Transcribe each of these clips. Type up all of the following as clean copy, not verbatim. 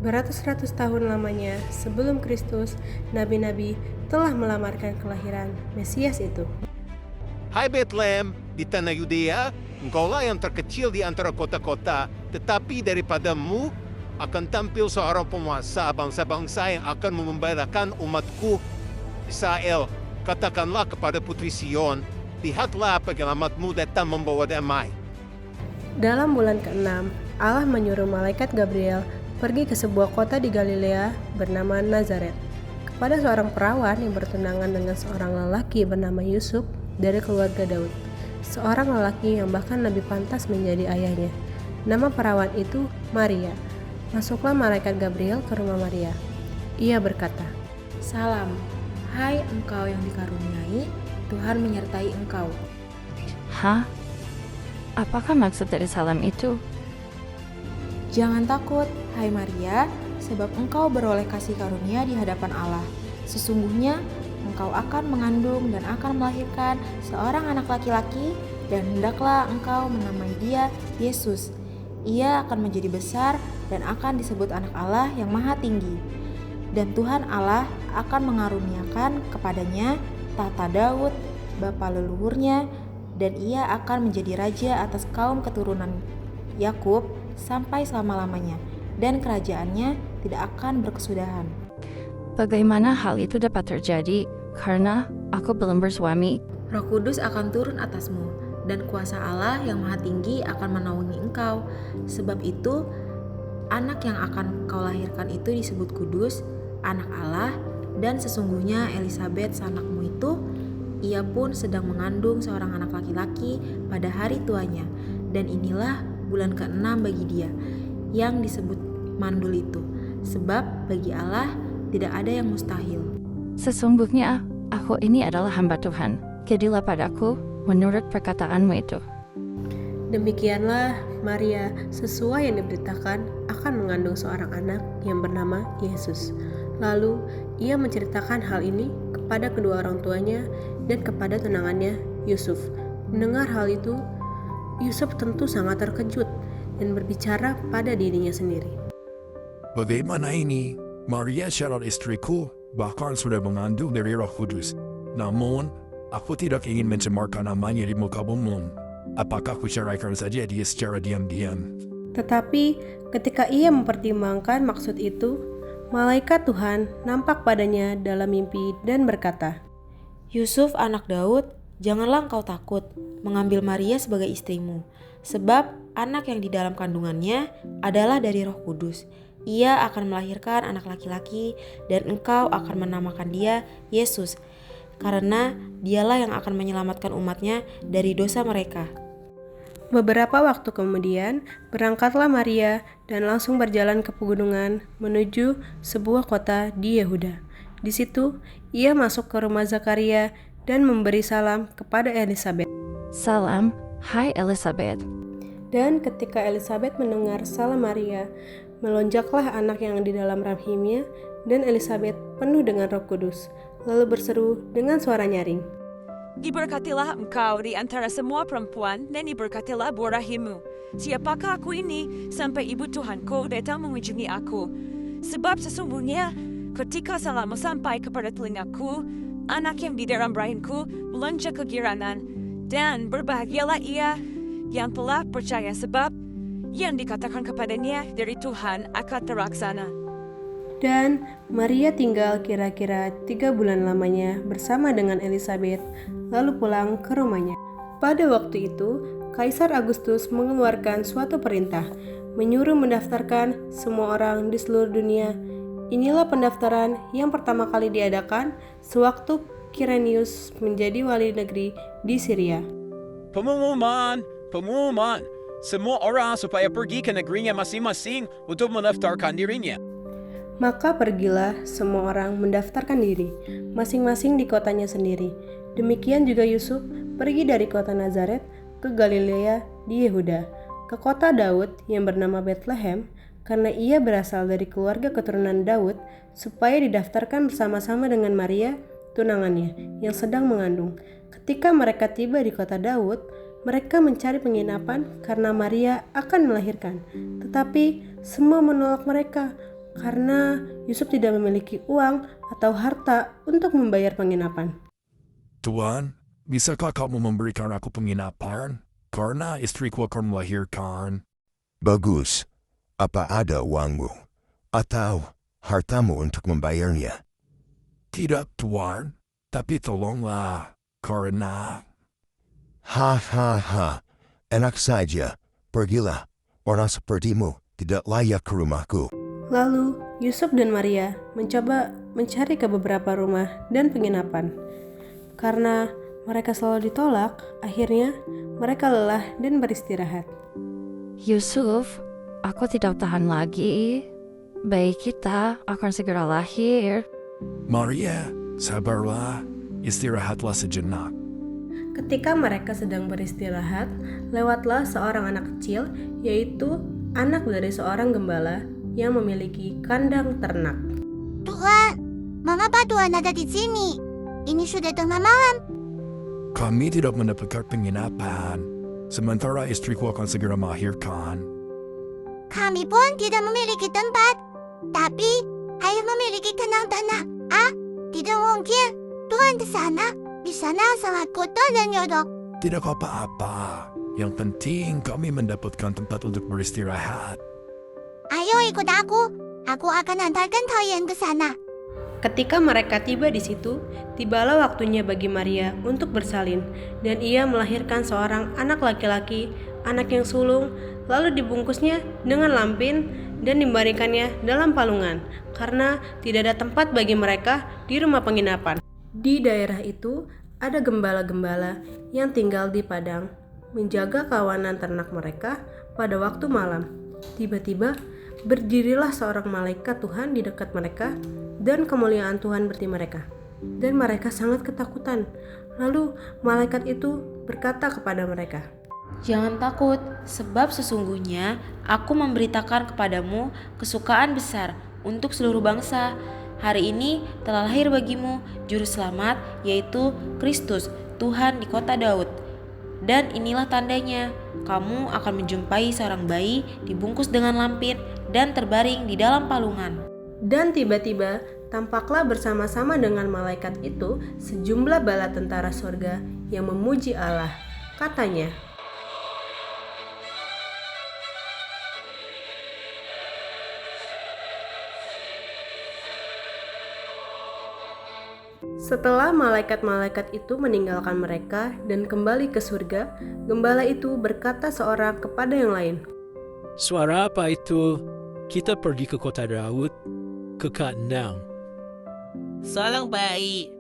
Beratus-ratus tahun lamanya sebelum Kristus, nabi-nabi telah melamarkan kelahiran Mesias itu. Hai Bethlehem, di tanah Yudea, engkaulah yang terkecil di antara kota-kota, tetapi daripadamu akan tampil seorang penguasa bangsa-bangsa yang akan membebaskan umatku Israel. Katakanlah kepada putri Sion, lihatlah penyelamatmu datang membawa damai. Dalam bulan ke-6, Allah menyuruh malaikat Gabriel pergi ke sebuah kota di Galilea bernama Nazaret, kepada seorang perawan yang bertunangan dengan seorang lelaki bernama Yusuf dari keluarga Daud, seorang lelaki yang bahkan lebih pantas menjadi ayahnya. Nama perawan itu Maria. Masuklah malaikat Gabriel ke rumah Maria. Ia berkata, Salam, hai engkau yang dikaruniai, Tuhan menyertai engkau. Hah? Apakah maksud dari salam itu? Jangan takut, hai Maria, sebab engkau beroleh kasih karunia di hadapan Allah. Sesungguhnya engkau akan mengandung dan akan melahirkan seorang anak laki-laki, dan hendaklah engkau menamai dia Yesus. Ia akan menjadi besar dan akan disebut anak Allah yang maha tinggi. Dan Tuhan Allah akan mengaruniakan kepadanya tahta Daud, bapa leluhurnya, dan ia akan menjadi raja atas kaum keturunan Yakub sampai selama-lamanya, dan kerajaannya tidak akan berkesudahan. Bagaimana hal itu dapat terjadi? Karena aku belum bersuami. Roh Kudus akan turun atasmu, dan kuasa Allah yang maha tinggi akan menaungi engkau. Sebab itu, anak yang akan kau lahirkan itu disebut kudus, anak Allah. Dan sesungguhnya Elisabet sanakmu itu, ia pun sedang mengandung seorang anak laki-laki pada hari tuanya. Dan inilah bulan ke-6 bagi dia, yang disebut mandul itu. Sebab bagi Allah tidak ada yang mustahil. Sesungguhnya, aku ini adalah hamba Tuhan. Jadilah padaku menurut perkataanmu itu. demikianlah Maria sesuai yang diberitakan akan mengandung seorang anak yang bernama Yesus. Lalu ia menceritakan hal ini kepada kedua orang tuanya dan kepada tunangannya Yusuf. Mendengar hal itu, Yusuf tentu sangat terkejut dan berbicara pada dirinya sendiri. Bagaimana ini? Maria syarat istriku, bahkan sudah mengandung dari Roh Kudus. Namun, aku tidak ingin mencemarkan namanya di muka umum. Apakah kuceraikan saja dia secara diam-diam? Tetapi ketika ia mempertimbangkan maksud itu, malaikat Tuhan nampak padanya dalam mimpi dan berkata, Yusuf anak Daud, janganlah engkau takut mengambil Maria sebagai istrimu, sebab anak yang di dalam kandungannya adalah dari Roh Kudus. Ia akan melahirkan anak laki-laki, dan engkau akan menamakan dia Yesus, karena dialah yang akan menyelamatkan umatnya dari dosa mereka. Beberapa waktu kemudian, berangkatlah Maria dan langsung berjalan ke pegunungan menuju sebuah kota di Yehuda. Di situ, ia masuk ke rumah Zakaria dan memberi salam kepada Elisabet. Salam, hai Elisabet. Dan ketika Elisabet mendengar salam Maria, melonjaklah anak yang di dalam rahimnya, dan Elisabet penuh dengan Roh Kudus, lalu berseru dengan suara nyaring, Diberkatilah engkau di antara semua perempuan, dan diberkatilah buah rahimmu. Siapakah aku ini sampai ibu Tuhanku datang mengunjungi aku? Sebab sesungguhnya ketika salammu sampai kepada telingaku, anak yang di dalam rahimku melonjak kegiranan, dan berbahagialah ia yang telah percaya, sebab yang dikatakan kepadanya dari Tuhan akan terlaksana. Dan Maria tinggal kira-kira 3 bulan lamanya bersama dengan Elisabet, lalu pulang ke rumahnya. Pada waktu itu, Kaisar Agustus mengeluarkan suatu perintah, menyuruh mendaftarkan semua orang di seluruh dunia. Inilah pendaftaran yang pertama kali diadakan sewaktu Kirenius menjadi wali negeri di Syria. Pengumuman, semua orang supaya pergi ke negerinya masing-masing untuk mendaftarkan dirinya. Maka pergilah semua orang mendaftarkan diri, masing-masing di kotanya sendiri. Demikian juga Yusuf pergi dari kota Nazaret ke Galilea di Yehuda, ke kota Daud yang bernama Bethlehem, karena ia berasal dari keluarga keturunan Daud, supaya didaftarkan bersama-sama dengan Maria, tunangannya, yang sedang mengandung. Ketika mereka tiba di kota Daud, mereka mencari penginapan karena Maria akan melahirkan. Tetapi semua menolak mereka. karena Yusuf tidak memiliki uang atau harta untuk membayar penginapan. Tuan, bisakah kamu memberikan aku penginapan? Karena istriku akan melahirkan. Bagus. Apa ada uangmu? Atau hartamu untuk membayarnya? Tidak, Tuan. Tapi tolonglah, karena... Ha. Enak saja. Pergilah. Orang sepertimu tidak layak ke rumahku. Lalu Yusuf dan Maria mencoba mencari ke beberapa rumah dan penginapan. Karena mereka selalu ditolak, akhirnya mereka lelah dan beristirahat. Yusuf, aku tidak tahan lagi. Bayi kita akan segera lahir. Maria, sabarlah. Istirahatlah sejenak. Ketika mereka sedang beristirahat, lewatlah seorang anak kecil, yaitu anak dari seorang gembala yang memiliki kandang ternak. Tuhan, mengapa Tuhan ada di sini? Ini sudah tengah malam. Kami tidak mendapatkan penginapan. Sementara istriku akan segera melahirkan. Kami pun tidak memiliki tempat. Tapi, ayah memiliki kandang ternak. Tidak mungkin. Tuhan di sana sangat kotor dan nyodok. Tidak apa-apa. Yang penting kami mendapatkan tempat untuk beristirahat. Ayo ikut aku. Aku akan antarkan kalian ke sana. Ketika mereka tiba di situ, tibalah waktunya bagi Maria untuk bersalin, dan ia melahirkan seorang anak laki-laki, anak yang sulung, lalu dibungkusnya dengan lampin dan dibaringkannya dalam palungan, karena tidak ada tempat bagi mereka di rumah penginapan. Di daerah itu ada gembala-gembala yang tinggal di padang, menjaga kawanan ternak mereka pada waktu malam. Tiba-tiba berdirilah seorang malaikat Tuhan di dekat mereka, dan kemuliaan Tuhan berti mereka. Dan mereka sangat ketakutan. Lalu malaikat itu berkata kepada mereka, Jangan takut, sebab sesungguhnya aku memberitakan kepadamu kesukaan besar untuk seluruh bangsa. Hari ini telah lahir bagimu juru selamat, yaitu Kristus, Tuhan di kota Daud. Dan inilah tandanya, kamu akan menjumpai seorang bayi dibungkus dengan lampin dan terbaring di dalam palungan. Dan tiba-tiba tampaklah bersama-sama dengan malaikat itu sejumlah bala tentara surga yang memuji Allah. Katanya, setelah malaikat-malaikat itu meninggalkan mereka dan kembali ke surga, gembala itu berkata seorang kepada yang lain, Suara apa itu? Kita pergi ke kota Daud, ke kandang. Seorang bayi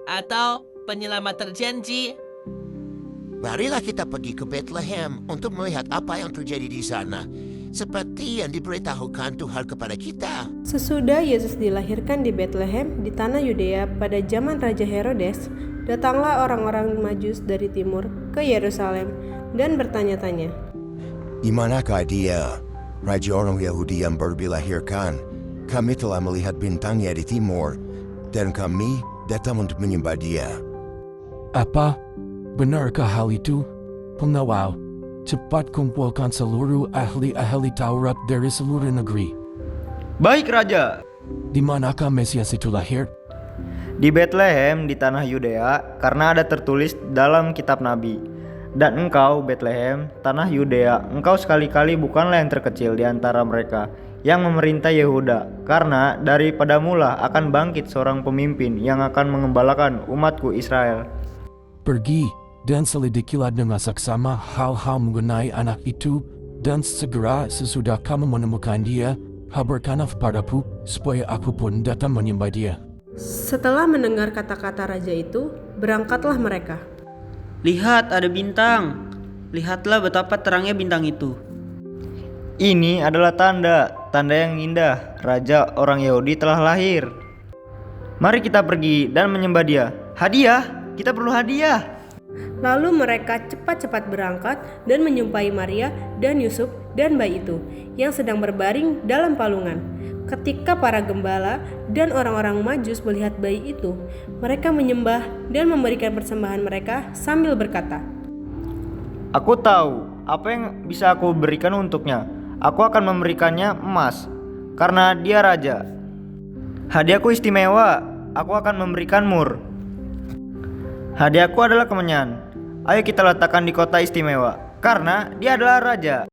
atau penyelamat terjanji. Marilah kita pergi ke Bethlehem untuk melihat apa yang terjadi di sana, seperti yang diberitahukan Tuhan kepada kita. Sesudah Yesus dilahirkan di Bethlehem di tanah Yudea pada zaman Raja Herodes, datanglah orang-orang Majus dari timur ke Yerusalem dan bertanya-tanya, Di manakah dia, Raja orang Yahudi yang baru dilahirkan? Kami telah melihat bintangnya di timur, dan kami datang untuk menyembah dia. Apa? Benarkah hal itu? Pengawal, cepat kumpulkan seluruh ahli-ahli Taurat dari seluruh negeri. Baik, Raja. Di manakah Mesias itu lahir? Di Bethlehem di tanah Yudea, karena ada tertulis dalam kitab Nabi. Dan engkau, Bethlehem, tanah Yudea, engkau sekali-kali bukanlah yang terkecil di antara mereka yang memerintah Yehuda, karena daripadamulah akan bangkit seorang pemimpin yang akan mengembalakan umatku Israel. Pergi dan selidikilah dengan saksama hal-hal mengenai anak itu, dan segera sesudah kamu menemukan dia, kabarkanlah padaku, supaya aku pun datang menyembah dia. Setelah mendengar kata-kata raja itu, berangkatlah mereka. Lihat, ada bintang. Lihatlah betapa terangnya bintang itu. Ini adalah tanda yang indah. Raja orang Yahudi telah lahir. Mari kita pergi dan menyembah dia. Hadiah, kita perlu hadiah. Lalu mereka cepat-cepat berangkat dan menjumpai Maria dan Yusuf dan bayi itu yang sedang berbaring dalam palungan. Ketika para gembala dan orang-orang Majus melihat bayi itu, mereka menyembah dan memberikan persembahan mereka sambil berkata, Aku tahu apa yang bisa aku berikan untuknya. Aku akan memberikannya emas, karena dia raja. Hadiahku istimewa, aku akan memberikan mur. Hadiahku adalah kemenyan. Ayo kita letakkan di kota istimewa, karena dia adalah raja.